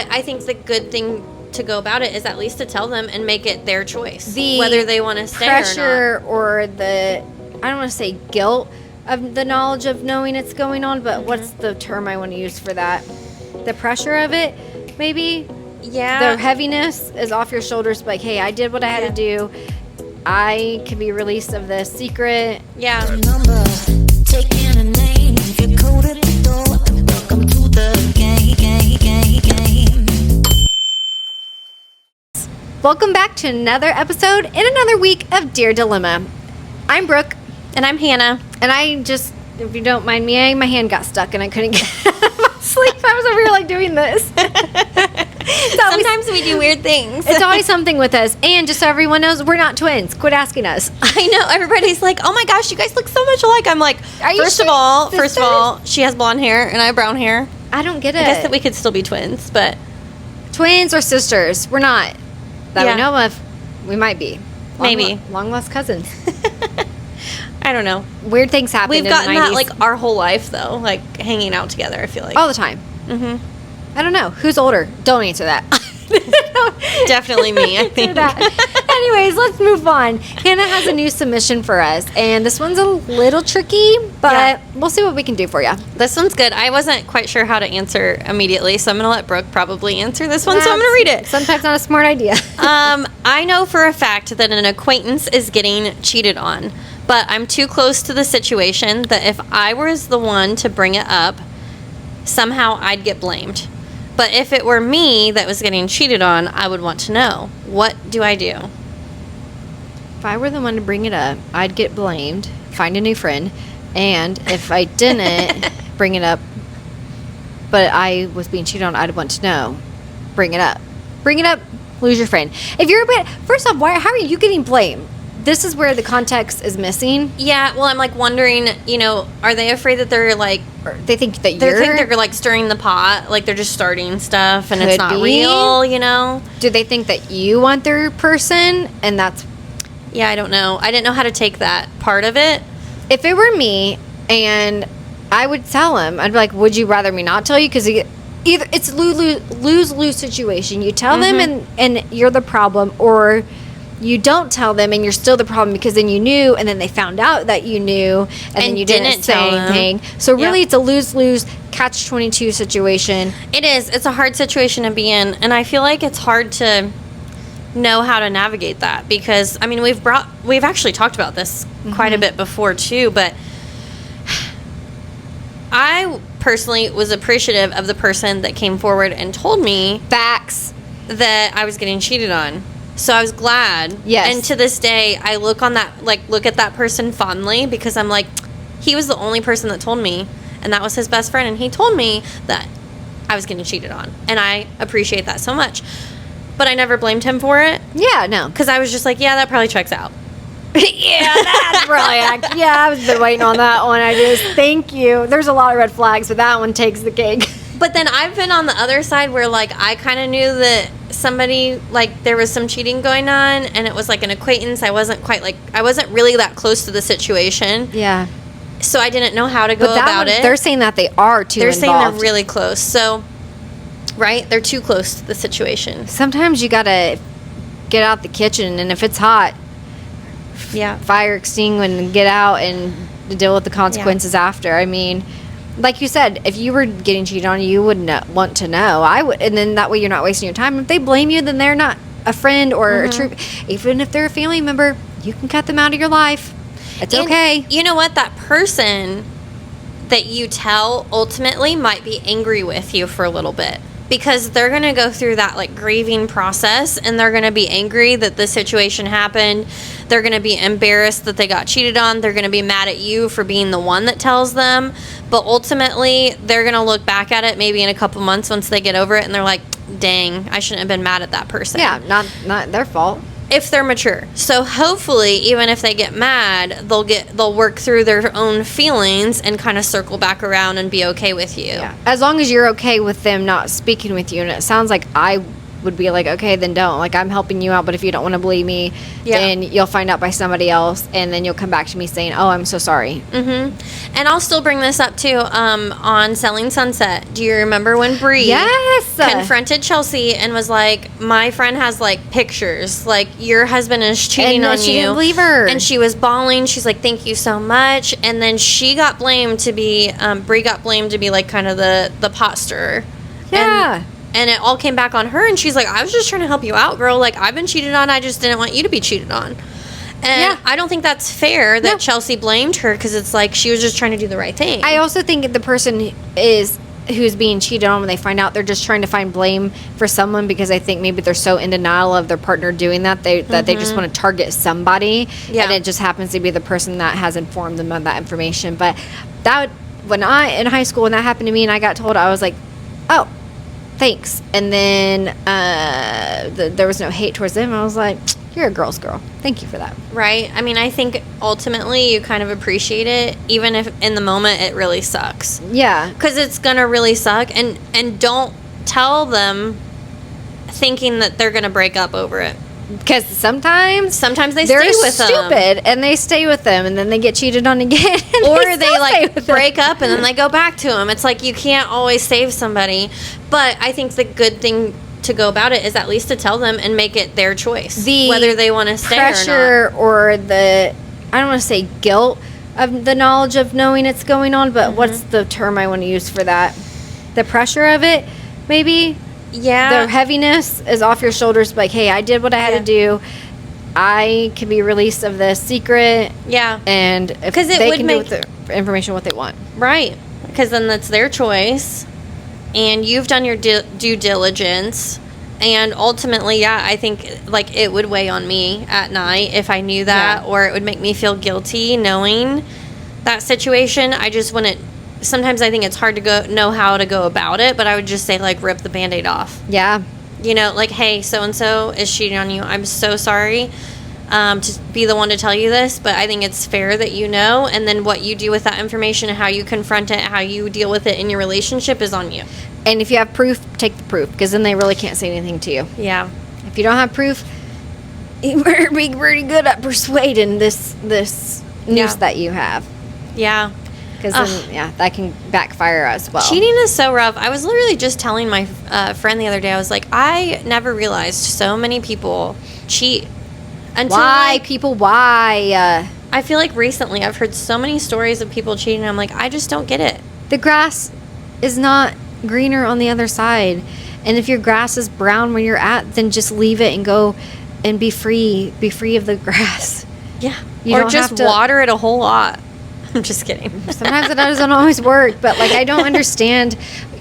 But I think the good thing to go about it is at least to tell them and make it their choice, whether they want to stay pressure or the, I don't want to say guilt of the knowledge of knowing it's going on, but what's the term I want to use for that? The pressure of it, maybe? Yeah. The heaviness is off your shoulders, like, hey, I did what I had to do. I can be released of this secret. Yeah. Taking a name, you coded the door, and welcome to the game. Welcome back to another episode and another week of Dear Dilemma. I'm Brooke. And I'm Hannah. And I just, if you don't mind me, my hand got stuck and I couldn't get out of my sleep. I was over here like doing this. Sometimes we do weird things. It's always something with us. And just so everyone knows, we're not twins. Quit asking us. I know. Everybody's like, oh my gosh, you guys look so much alike. I'm like, first of all, she has blonde hair and I have brown hair. I don't get it. I guess that we could still be twins, but. Twins or sisters. We're not. That we know of. We might be. Maybe. Long lost cousins. I don't know. Weird things happen. We've gotten that like our whole life though, like hanging out together, I feel like. All the time. I don't know. Who's older? Don't answer that. Definitely me, I think. Anyways, let's move on. Hannah has a new submission for us, and this one's a little tricky, but we'll see what we can do for you. This one's good. I wasn't quite sure how to answer immediately, so I'm going to let Brooke probably answer this one, so I'm going to read it. Sometimes not a smart idea. I know for a fact that an acquaintance is getting cheated on, but I'm too close to the situation that if I was the one to bring it up, somehow I'd get blamed. But if it were me that was getting cheated on, I would want to know. What do I do? If I were the one to bring it up, I'd get blamed, find a new friend, and if I didn't bring it up, but I was being cheated on, I'd want to know. Bring it up. Bring it up, lose your friend. If you're a bit, first off, how are you getting blamed? This is where the context is missing. Yeah, well, I'm like wondering, are they afraid that they're like... They think that they're like stirring the pot, like they're just starting stuff and it's not real, Do they think that you want their person and that's... Yeah, I don't know. I didn't know how to take that part of it. If it were me and I would tell him, I'd be like, would you rather me not tell you? Because either it's lose-lose situation. You tell them and you're the problem, or... you don't tell them and you're still the problem because then you knew and then they found out that you knew and then you didn't say anything. So really it's a lose-lose catch-22 situation. It is. It's a hard situation to be in, and I feel like it's hard to know how to navigate that because, I mean, we've actually talked about this quite a bit before too, but I personally was appreciative of the person that came forward and told me facts that I was getting cheated on. So I was glad. Yes. And to this day, I look at that person fondly because I'm like, he was the only person that told me, and that was his best friend, and he told me that I was getting cheated on. And I appreciate that so much. But I never blamed him for it. Yeah, no. Because I was just like, yeah, that probably checks out. Yeah, that's probably yeah, I've been waiting on that one. Thank you. There's a lot of red flags, but that one takes the cake. But then I've been on the other side where, like, I kind of knew that somebody, like, there was some cheating going on, and it was, like, an acquaintance. I wasn't really that close to the situation. Yeah. So I didn't know how to go about it. They're saying that they are too involved. They're saying they're really close. So, right? They're too close to the situation. Sometimes you got to get out the kitchen, and if it's hot, fire extinguish and get out and deal with the consequences after. I mean... like you said, if you were getting cheated on, you would want to know. I would, and then that way you're not wasting your time. If they blame you, then they're not a friend or a true. Even if they're a family member, you can cut them out of your life. It's okay. You know what? That person that you tell ultimately might be angry with you for a little bit because they're going to go through that like grieving process and they're going to be angry that the situation happened. They're going to be embarrassed that they got cheated on. They're going to be mad at you for being the one that tells them. But ultimately, they're going to look back at it maybe in a couple months once they get over it and they're like, dang, I shouldn't have been mad at that person. Yeah, not their fault. If they're mature. So hopefully, even if they get mad, they'll work through their own feelings and kind of circle back around and be okay with you. Yeah. As long as you're okay with them not speaking with you. And it sounds like I would be like, okay, then don't. Like, I'm helping you out, but if you don't want to believe me, then you'll find out by somebody else, and then you'll come back to me saying, oh, I'm so sorry. Mm-hmm. And I'll still bring this up, too, on Selling Sunset. Do you remember when Bree confronted Chelsea and was like, my friend has, like, pictures. Like, your husband is cheating on you. She didn't believe her. And she was bawling. She's like, thank you so much. And then she got blamed to be, Bree got blamed to be, like, kind of the pot stirrer. Yeah. And it all came back on her, and she's like, I was just trying to help you out, girl. Like, I've been cheated on. I just didn't want you to be cheated on. And I don't think that's fair that Chelsea blamed her, because it's like she was just trying to do the right thing. I also think the person who's being cheated on, when they find out, they're just trying to find blame for someone, because I think maybe they're so in denial of their partner doing that they just want to target somebody, and it just happens to be the person that has informed them of that information. But in high school, when that happened to me and I got told, I was like, oh, thanks. And then there was no hate towards them. I was like, you're a girl's girl. Thank you for that. Right. I mean, I think ultimately you kind of appreciate it, even if in the moment it really sucks. Yeah. Because it's going to really suck. And don't tell them thinking that they're going to break up over it. Because sometimes they stay with them. They're stupid, and they stay with them, and then they get cheated on again. Or they like break up, and then they go back to them. It's like you can't always save somebody. But I think the good thing to go about it is at least to tell them and make it their choice, whether they want to stay pressure or not. Or I don't want to say guilt of the knowledge of knowing it's going on, but what's the term I want to use for that? The pressure of it, maybe. Yeah. The heaviness is off your shoulders, like, hey, I did what I had to do. I can be released of this secret. Yeah. And if they can do with the information what they want. Right. Because then that's their choice. And you've done your due diligence. And ultimately, I think, like, it would weigh on me at night if I knew that. Or it would make me feel guilty knowing that situation. I just wouldn't. Sometimes I think it's hard to know how to go about it, but I would just say, like, rip the Band-Aid off. Yeah. You know, like, hey, so-and-so is cheating on you. I'm so sorry to be the one to tell you this, but I think it's fair that you know, and then what you do with that information and how you confront it, how you deal with it in your relationship is on you. And if you have proof, take the proof, because then they really can't say anything to you. Yeah. If you don't have proof, you better be pretty good at persuading this news that you have. Yeah. Because then, that can backfire as well. Cheating is so rough. I was literally just telling my friend the other day, I was like, I never realized so many people cheat. Why? I feel like recently I've heard so many stories of people cheating, and I'm like, I just don't get it. The grass is not greener on the other side. And if your grass is brown where you're at, then just leave it and go and be free. Be free of the grass. Yeah. Or just water it a whole lot. I'm just kidding. Sometimes it doesn't always work, but like I don't understand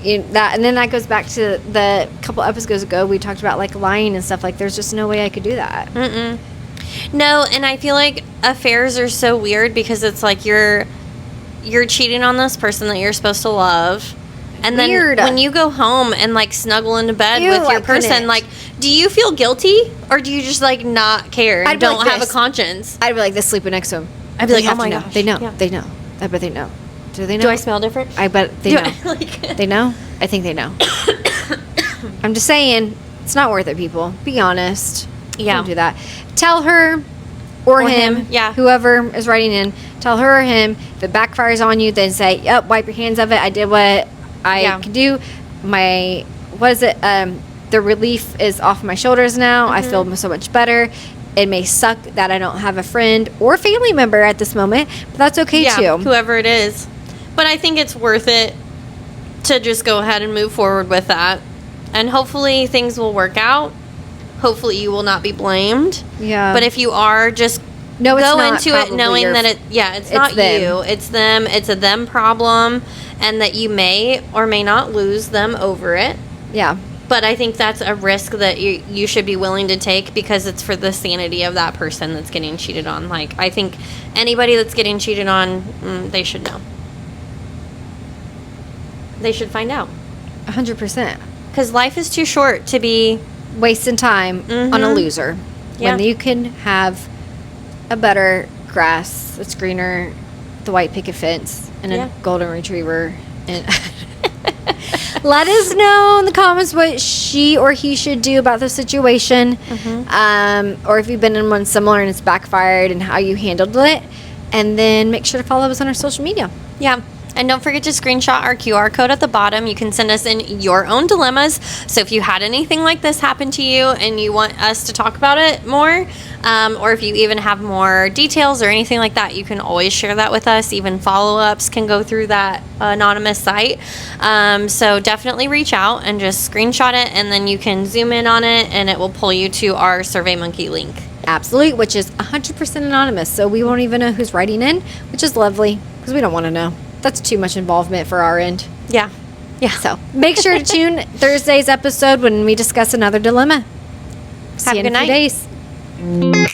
that. And then that goes back to the couple episodes ago we talked about like lying and stuff. Like there's just no way I could do that. Mm-mm. No, and I feel like affairs are so weird because it's like you're cheating on this person that you're supposed to love. And then when you go home and like snuggle into bed with your person, like, do you feel guilty or do you just like not care and don't have a conscience? I'd be like this sleeping next to him. I'd be like, oh my gosh. They know. Yeah. They know. I bet they know. Do they know? Do I smell different? I bet they know. They know? I think they know. I'm just saying, it's not worth it, people. Be honest. Yeah. Don't do that. Tell her or him. Yeah. Whoever is writing in. Tell her or him. If it backfires on you, then say, yep, wipe your hands of it. I did what I can do. The relief is off my shoulders now. I feel so much better. It may suck that I don't have a friend or family member at this moment, but that's okay too. Whoever it is. But I think it's worth it to just go ahead and move forward with that. And hopefully things will work out. Hopefully you will not be blamed. Yeah. But if you are, just go into it knowing that it's not them. you. It's them. It's a them problem. And that you may or may not lose them over it. Yeah. But I think that's a risk that you should be willing to take because it's for the sanity of that person that's getting cheated on. Like, I think anybody that's getting cheated on, they should know. They should find out. 100%. Because life is too short to be wasting time on a loser. Yeah. When you can have a better grass that's greener, the white picket fence, and a golden retriever. And Let us know in the comments what she or he should do about the situation, or if you've been in one similar and it's backfired and how you handled it. And then make sure to follow us on our social media. Yeah. And don't forget to screenshot our QR code at the bottom. You can send us in your own dilemmas. So if you had anything like this happen to you and you want us to talk about it more, or if you even have more details or anything like that, you can always share that with us. Even follow-ups can go through that anonymous site. So definitely reach out and just screenshot it, and then you can zoom in on it, and it will pull you to our SurveyMonkey link. Absolutely, which is 100% anonymous. So we won't even know who's writing in, which is lovely because we don't want to know. That's too much involvement for our end. Yeah. So make sure to tune Thursday's episode when we discuss another dilemma. Have a good night. See you in a few days.